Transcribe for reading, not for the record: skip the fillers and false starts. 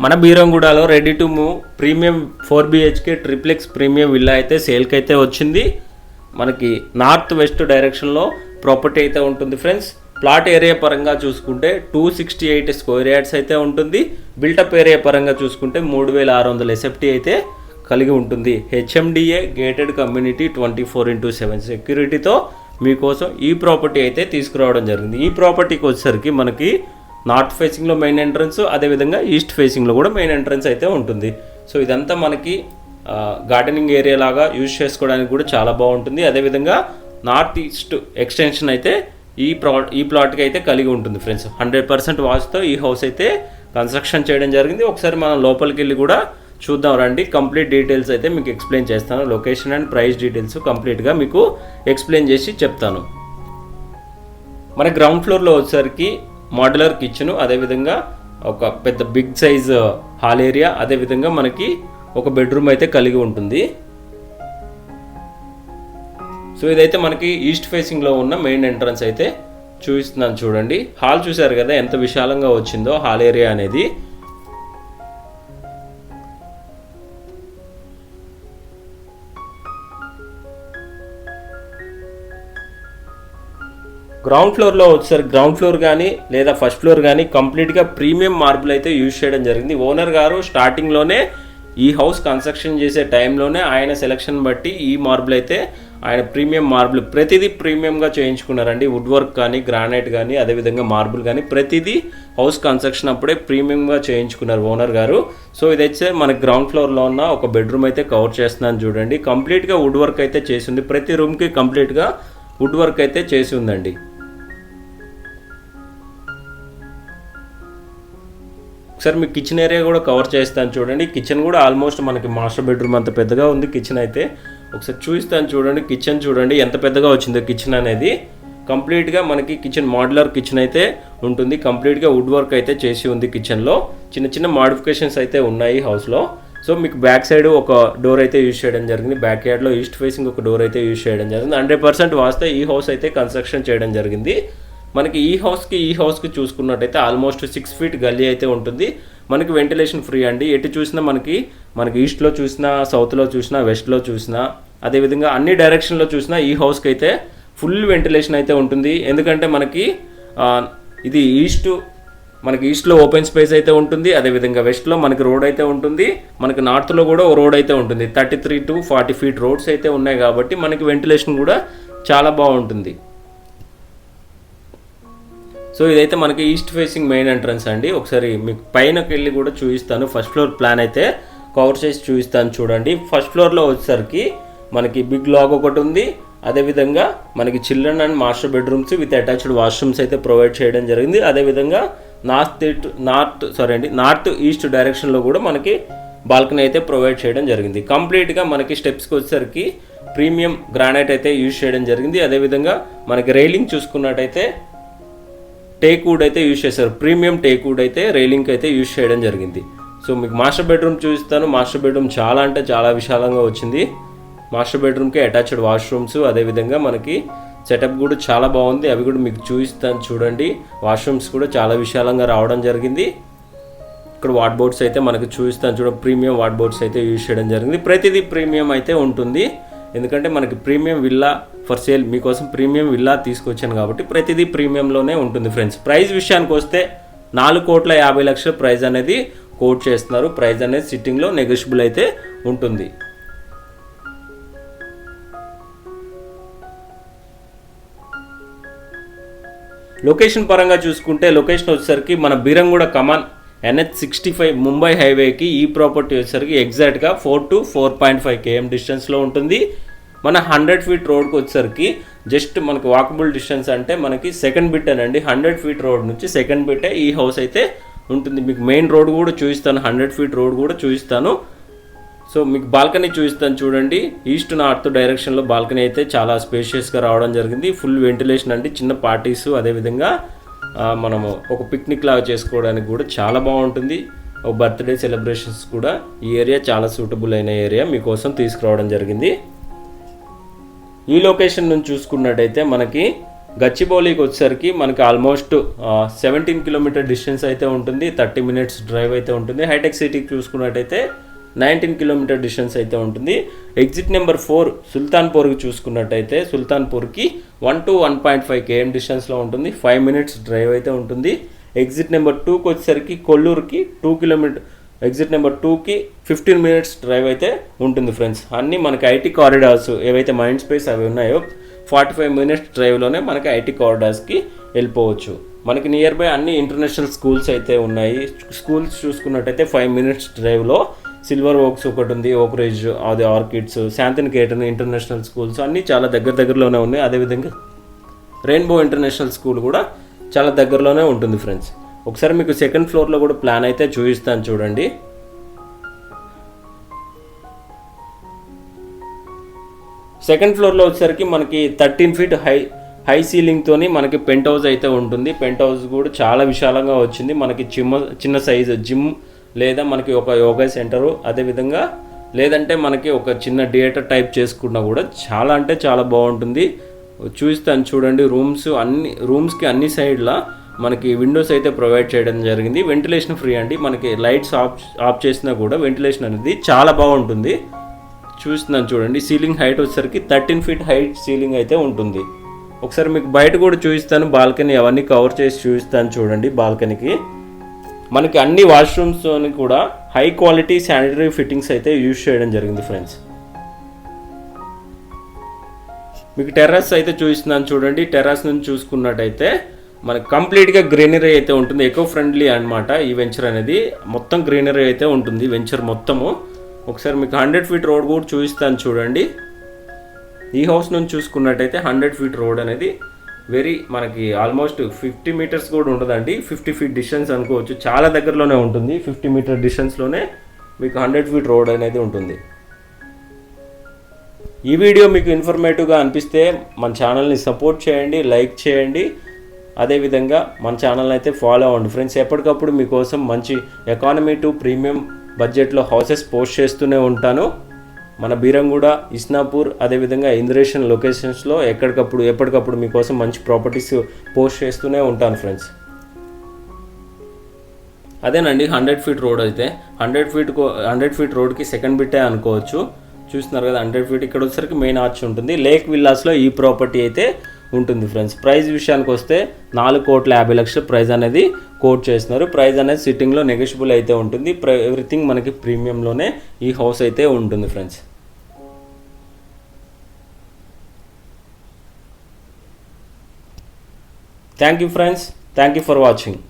మన బీరంగూడలో ready to move premium 4BHK triplex premium villa అయితే సేల్కి అయితే వచ్చింది. మనకి నార్త్ వెస్ట్ డైరెక్షన్లో ప్రాపర్టీ అయితే ఉంటుంది ఫ్రెండ్స్. ప్లాట్ ఏరియా పరంగా చూసుకుంటే 268 స్క్వేర్ యార్డ్స్ అయితే ఉంటుంది. బిల్టప్ ఏరియా పరంగా చూసుకుంటే 3600 SFT అయితే కలిగి ఉంటుంది. HMDA గేటెడ్ కమ్యూనిటీ 24/7 సెక్యూరిటీతో మీకోసం ఈ ప్రాపర్టీ అయితే తీసుకురావడం జరిగింది. ఈ ప్రాపర్టీకి వచ్చేసరికి మనకి నార్త్ ఫేసింగ్లో మెయిన్ ఎంట్రన్స్, అదేవిధంగా ఈస్ట్ ఫేసింగ్లో కూడా మెయిన్ ఎంట్రన్స్ అయితే ఉంటుంది. సో ఇదంతా మనకి గార్డెనింగ్ ఏరియా లాగా యూజ్ చేసుకోవడానికి కూడా చాలా బాగుంటుంది. అదేవిధంగా నార్త్ ఈస్ట్ ఎక్స్టెన్షన్ అయితే ఈ ప్లాట్కి అయితే కలిగి ఉంటుంది ఫ్రెండ్స్. 100% వాచ్తో ఈ హౌస్ అయితే కన్స్ట్రక్షన్ చేయడం జరిగింది. ఒకసారి మనం లోపలికి వెళ్ళి కూడా చూద్దాం రండి. కంప్లీట్ డీటెయిల్స్ అయితే మీకు ఎక్స్ప్లెయిన్ చేస్తాను. లొకేషన్ అండ్ ప్రైస్ డీటెయిల్స్ కంప్లీట్గా మీకు ఎక్స్ప్లెయిన్ చేసి చెప్తాను. మన గ్రౌండ్ ఫ్లోర్లో వచ్చేసరికి మోడ్యులర్ కిచెన్, అదేవిధంగా ఒక పెద్ద బిగ్ సైజ్ హాల్ ఏరియా, అదేవిధంగా మనకి ఒక బెడ్రూమ్ అయితే కలిగి ఉంటుంది. సో ఇదైతే మనకి ఈస్ట్ ఫేసింగ్లో ఉన్న మెయిన్ ఎంట్రన్స్ అయితే చూపిస్తున్నాను చూడండి. హాల్ చూసారు కదా ఎంత విశాలంగా వచ్చిందో హాల్ ఏరియా అనేది. గ్రౌండ్ ఫ్లోర్లో వచ్చేసరికి గ్రౌండ్ ఫ్లోర్ కానీ లేదా ఫస్ట్ ఫ్లోర్ కానీ కంప్లీట్గా ప్రీమియం మార్బుల్ అయితే యూజ్ చేయడం జరిగింది. ఓనర్ గారు స్టార్టింగ్లోనే ఈ హౌస్ కన్స్ట్రక్షన్ చేసే టైంలోనే ఆయన సెలక్షన్ బట్టి ఈ మార్బుల్ అయితే ఆయన ప్రీమియం మార్బుల్ ప్రతిదీ ప్రీమియంగా చేయించుకున్నారండి. వుడ్ వర్క్ కానీ, గ్రానైట్ కానీ, అదేవిధంగా మార్బుల్ కానీ ప్రతిదీ హౌస్ కన్స్ట్రక్షన్ అప్పుడే ప్రీమియంగా చేయించుకున్నారు ఓనర్ గారు. సో ఇదైతే మనకి గ్రౌండ్ ఫ్లోర్లో ఉన్న ఒక బెడ్రూమ్ అయితే కవర్ చేస్తున్నాను చూడండి. కంప్లీట్గా వుడ్ వర్క్ అయితే చేసి ఉంది. ప్రతి రూమ్కి కంప్లీట్గా వుడ్ వర్క్ అయితే చేసి ఉందండి. ఒకసారి మీ కిచెన్ ఏరియా కూడా కవర్ చేస్తాను చూడండి. కిచెన్ కూడా ఆల్మోస్ట్ మనకి మాస్టర్ బెడ్రూమ్ అంత పెద్దగా ఉంది కిచెన్ అయితే. ఒకసారి చూపిస్తాను చూడండి. కిచెన్ చూడండి ఎంత పెద్దగా వచ్చిందో కిచెన్ అనేది. కంప్లీట్గా మనకి కిచెన్ మోడ్యులర్ కిచెన్ అయితే ఉంటుంది. కంప్లీట్గా వుడ్ వర్క్ అయితే చేసి ఉంది కిచెన్లో. చిన్న చిన్న మాడిఫికేషన్స్ అయితే ఉన్నాయి హౌస్లో. సో మీకు బ్యాక్ సైడ్ ఒక డోర్ అయితే యూజ్ చేయడం జరిగింది. బ్యాక్ యార్డ్లో ఈస్ట్ ఫేసింగ్ ఒక డోర్ అయితే యూజ్ చేయడం జరిగింది. 100% వాస్తే ఈ హౌస్ అయితే కన్స్ట్రక్షన్ చేయడం జరిగింది. మనకి ఈ హౌస్కి చూసుకున్నట్టయితే ఆల్మోస్ట్ 6 feet గల్లీ అయితే ఉంటుంది. మనకి వెంటిలేషన్ ఫ్రీ అండి. ఎటు చూసినా మనకి ఈస్ట్లో చూసినా, సౌత్లో చూసినా, వెస్ట్లో చూసినా, అదేవిధంగా అన్ని డైరెక్షన్లో చూసినా ఈ హౌస్కి అయితే ఫుల్ వెంటిలేషన్ అయితే ఉంటుంది. ఎందుకంటే మనకి ఇది ఈస్ట్లో ఓపెన్ స్పేస్ అయితే ఉంటుంది. అదేవిధంగా వెస్ట్లో మనకి రోడ్ అయితే ఉంటుంది. మనకి నార్త్లో కూడా ఓ రోడ్ అయితే ఉంటుంది. 33 to 40 feet రోడ్స్ అయితే ఉన్నాయి కాబట్టి మనకి వెంటిలేషన్ కూడా చాలా బాగుంటుంది. సో ఇదైతే మనకి ఈస్ట్ ఫేసింగ్ మెయిన్ ఎంట్రన్స్ అండి. ఒకసారి మీకు పైనకి వెళ్ళి కూడా చూపిస్తాను. ఫస్ట్ ఫ్లోర్ ప్లాన్ అయితే కవర్ చేసి చూపిస్తాను చూడండి. ఫస్ట్ ఫ్లోర్లో వచ్చేసరికి మనకి బిగ్ లాగ్ ఒకటి ఉంది. అదేవిధంగా మనకి children and master bedrooms with attached washrooms అయితే ప్రొవైడ్ చేయడం జరిగింది. అదేవిధంగా నార్త్ ఈస్ట్ డైరెక్షన్లో కూడా మనకి బాల్కనీ అయితే ప్రొవైడ్ చేయడం జరిగింది. కంప్లీట్గా మనకి స్టెప్స్కి వచ్చేసరికి ప్రీమియం గ్రానైట్ అయితే యూజ్ చేయడం జరిగింది. అదేవిధంగా మనకి రైలింగ్ చూసుకున్నట్టయితే టేక్ వుడ్ అయితే యూజ్ చేశారు. ప్రీమియం టేక్ వుడ్ అయితే రైలింగ్ అయితే యూజ్ చేయడం జరిగింది. సో మీకు మాస్టర్ బెడ్రూమ్ చూపిస్తాను. మాస్టర్ బెడ్రూమ్ చాలా అంటే చాలా విశాలంగా వచ్చింది. మాస్టర్ బెడ్రూమ్కి అటాచ్డ్ వాష్రూమ్స్, అదేవిధంగా మనకి సెటప్ కూడా చాలా బాగుంది. అవి కూడా మీకు చూపిస్తాను చూడండి. వాష్రూమ్స్ కూడా చాలా విశాలంగా రావడం జరిగింది. ఇక్కడ వాట్ బోర్డ్స్ అయితే మనకి చూపిస్తాను చూడండి. ప్రీమియం వాట్ బోర్డ్స్ అయితే యూజ్ చేయడం జరిగింది. ప్రతిదీ ప్రీమియం అయితే ఉంటుంది. ఎందుకంటే మనకి ప్రీమియం విల్లా ఫర్ సేల్, మీకోసం ప్రీమియం విల్లా తీసుకొచ్చాను కాబట్టి ప్రతిదీ ప్రీమియంలోనే ఉంటుంది ఫ్రెండ్స్. ప్రైస్ విషయానికి వస్తే 4,50,00,000 ప్రైస్ అనేది కోట్ చేస్తున్నారు. ప్రైస్ అనేది సిట్టింగ్లో నెగోషియబుల్ అయితే ఉంటుంది. లొకేషన్ పరంగా చూసుకుంటే లొకేషన్ వచ్చేసరికి మన బీరంగూడ కమాన్ NH65 ముంబై హైవేకి ఈ ప్రాపర్టీ వచ్చేసరికి ఎగ్జాక్ట్గా 4 to 4.5 km డిస్టెన్స్లో ఉంటుంది. మన 100 feet రోడ్కి వచ్చేసరికి జస్ట్ మనకి వాకబుల్ డిస్టెన్స్ అంటే మనకి సెకండ్ బిట్ అనండి. 100 feet రోడ్ నుంచి సెకండ్ బిట్టే ఈ హౌస్ అయితే ఉంటుంది. మీకు మెయిన్ రోడ్ కూడా చూపిస్తాను, 100 feet రోడ్ కూడా చూపిస్తాను. సో మీకు బాల్కనీ చూపిస్తాను చూడండి. ఈస్ట్ నార్త్ డైరెక్షన్లో బాల్కనీ అయితే చాలా స్పేషియస్గా రావడం జరిగింది. ఫుల్ వెంటిలేషన్ అండి. చిన్న పార్టీస్, అదేవిధంగా మనము ఒక పిక్నిక్ లాగా చేసుకోవడానికి కూడా చాలా బాగుంటుంది. ఒక బర్త్డే సెలబ్రేషన్స్ కూడా ఈ ఏరియా చాలా సూటబుల్ అయిన ఏరియా మీకోసం తీసుకురావడం జరిగింది. ఈ లొకేషన్ నుంచి చూసుకున్నట్టయితే మనకి గచ్చిబౌలికి వచ్చేసరికి మనకి ఆల్మోస్ట్ 17 కిలోమీటర్ డిస్టెన్స్ అయితే ఉంటుంది, 30 మినిట్స్ డ్రైవ్ అయితే ఉంటుంది. హైటెక్ సిటీకి చూసుకున్నట్టయితే 19 కిలోమీటర్ డిస్టెన్స్ అయితే ఉంటుంది. ఎగ్జిట్ నెంబర్ 4 సుల్తాన్పూర్కి చూసుకున్నట్టయితే సుల్తాన్పూర్కి 1 to 1.5 km డిస్టెన్స్లో ఉంటుంది, 5 మినిట్స్ డ్రైవ్ అయితే ఉంటుంది. ఎగ్జిట్ నెంబర్ 2కి వచ్చేసరికి కొల్లూరుకి 2 కిలోమీటర్, ఎగ్జిట్ నెంబర్ 2కి 15 మినిట్స్ డ్రైవ్ అయితే ఉంటుంది ఫ్రెండ్స్. అన్నీ మనకి ఐటీ కారిడార్స్ ఏవైతే మైండ్ స్పేస్ అవి ఉన్నాయో 45 మినిట్స్ డ్రైవ్లోనే మనకి ఐటీ కారిడార్స్కి వెళ్ళిపోవచ్చు. మనకి నియర్ బై అన్ని ఇంటర్నేషనల్ స్కూల్స్ అయితే ఉన్నాయి. స్కూల్స్ చూసుకున్నట్టయితే 5 మినిట్స్ డ్రైవ్లో సిల్వర్ ఓక్స్ ఒకటి ఉంది, ఓక్రేజ్, అది ఆర్కిడ్స్, శాంతినికేతన్ ఇంటర్నేషనల్ స్కూల్స్ అన్నీ చాలా దగ్గరలోనే ఉన్నాయి. అదేవిధంగా రెయిన్బో ఇంటర్నేషనల్ స్కూల్ కూడా చాలా దగ్గరలోనే ఉంటుంది ఫ్రెండ్స్. ఒకసారి మీకు సెకండ్ ఫ్లోర్లో కూడా ప్లాన్ అయితే చూపిస్తాను చూడండి. సెకండ్ ఫ్లోర్లో వచ్చేసరికి మనకి 13 ఫీట్ హై సీలింగ్తోని మనకి పెంట్ హౌస్ అయితే ఉంటుంది. పెంట్ హౌస్ కూడా చాలా విశాలంగా వచ్చింది. మనకి చిన్న సైజు జిమ్ లేదా మనకి ఒక యోగా సెంటరు, అదేవిధంగా లేదంటే మనకి ఒక చిన్న థియేటర్ టైప్ చేసుకున్నా కూడా చాలా అంటే చాలా బాగుంటుంది. చూస్తాను చూడండి. రూమ్స్కి అన్ని సైడ్లా మనకి విండోస్ అయితే ప్రొవైడ్ చేయడం జరిగింది. వెంటిలేషన్ ఫ్రీ అండి. మనకి లైట్స్ ఆఫ్ చేసినా కూడా వెంటిలేషన్ అనేది చాలా బాగుంటుంది. చూస్తున్నాను చూడండి. సీలింగ్ హైట్ వచ్చేసరికి 13 ఫీట్ హైట్ సీలింగ్ అయితే ఉంటుంది. ఒకసారి మీకు బయట కూడా చూపిస్తాను, బాల్కనీ అవన్నీ కవర్ చేసి చూపిస్తాను చూడండి. బాల్కనీకి మనకి అన్ని వాష్రూమ్స్తోని కూడా హై క్వాలిటీ శానిటరీ ఫిట్టింగ్స్ అయితే యూజ్ చేయడం జరిగింది ఫ్రెండ్స్. మీకు టెర్రస్ అయితే చూపిస్తున్నాను చూడండి. టెర్రస్ నుంచి చూసుకున్నట్టయితే మనకి కంప్లీట్గా గ్రీనరీ అయితే ఉంటుంది. ఎకో ఫ్రెండ్లీ అనమాట ఈ వెంచర్ అనేది. మొత్తం గ్రీనరీ అయితే ఉంటుంది వెంచర్ మొత్తము. ఒకసారి మీకు 100 ఫీట్ రోడ్ కూడా చూపిస్తాను చూడండి. ఈ హౌస్ నుంచి చూసుకున్నట్టయితే 100 ఫీట్ రోడ్ అనేది మనకి ఆల్మోస్ట్ 50 మీటర్స్ కూడా ఉండదండి, 50 ఫీట్ డిస్టెన్స్ అనుకోవచ్చు. చాలా దగ్గరలోనే ఉంటుంది. 50 మీటర్ డిస్టెన్స్లోనే మీకు 100 ఫీట్ రోడ్ అనేది ఉంటుంది. ఈ వీడియో మీకు ఇన్ఫర్మేటివ్గా అనిపిస్తే మన ఛానల్ని సపోర్ట్ చేయండి, లైక్ చేయండి. అదేవిధంగా మన ఛానల్ని అయితే ఫాలో అవ్వండి ఫ్రెండ్స్. ఎప్పటికప్పుడు మీకోసం మంచి ఎకానమీ టు ప్రీమియం బడ్జెట్లో హౌసెస్ పోస్ట్ చేస్తూనే ఉంటాను. మన బీరంగూడ, ఇస్నాపూర్, అదేవిధంగా ఇంద్రేషన్ లొకేషన్స్లో ఎప్పటికప్పుడు మీకోసం మంచి ప్రాపర్టీస్ పోస్ట్ చేస్తూనే ఉంటాను ఫ్రెండ్స్. అదేనండి 100 ఫీట్ రోడ్ అయితే 100 ఫీట్ రోడ్కి సెకండ్ బిట్టే అనుకోవచ్చు. చూస్తున్నారు కదా 100 ఫీట్. ఇక్కడ వచ్చేసరికి మెయిన్ ఆర్చ్ ఉంటుంది. లేక్ విల్లాస్లో ఈ ప్రాపర్టీ అయితే ఉంటుంది ఫ్రెండ్స్. ప్రైస్ విషయానికి వస్తే 4,50,00,000 ప్రైస్ అనేది కోట్ చేస్తున్నారు. ప్రైస్ అనేది సిట్టింగ్లో నెగోషియబుల్ అయితే ఉంటుంది. ఎవ్రీథింగ్ మనకి ప్రీమియంలోనే ఈ హౌస్ అయితే ఉంటుంది friends. Thank you friends. Thank you for watching.